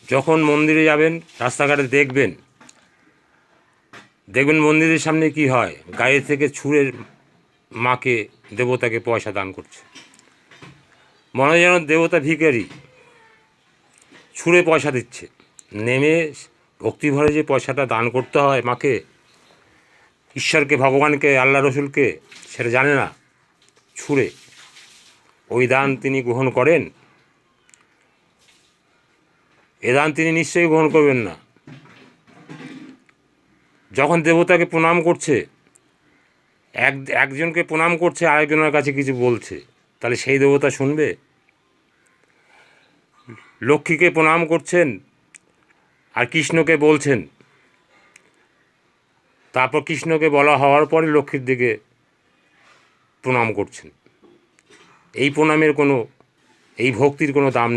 যখন মন্দিরে যাবেন রাস্তাঘাটে দেখবেন মন্দিরের সামনে কি হয়, গায়ে থেকে ছুঁড়ে মাকে দেবতাকে পয়সা দান করছে। মনে হয় যেন দেবতা ভিখারি, ছুঁড়ে পয়সা দিচ্ছে। নেমে ভক্তিভরে যে পয়সাটা দান করতে হয় মাকে, ঈশ্বরকে, ভগবানকে, আল্লাহ রসুলকে, সেটা জানে না, ছুঁড়ে ওই দান তিনি গ্রহণ করেন? এ দান তিনি নিশ্চয়ই গ্রহণ করবেন না। যখন দেবতাকে প্রণাম করছে, একজনকে প্রণাম করছে, আরেকজনের কাছে কিছু বলছে, তাহলে সেই দেবতা শুনবে? লক্ষ্মীকে প্রণাম করছেন আর কৃষ্ণকে বলছেন, তারপর কৃষ্ণকে বলা হওয়ার পরে লক্ষ্মীর দিকে প্রণাম করছেন। এই প্রণামের কোনো, এই ভক্তির কোনো দাম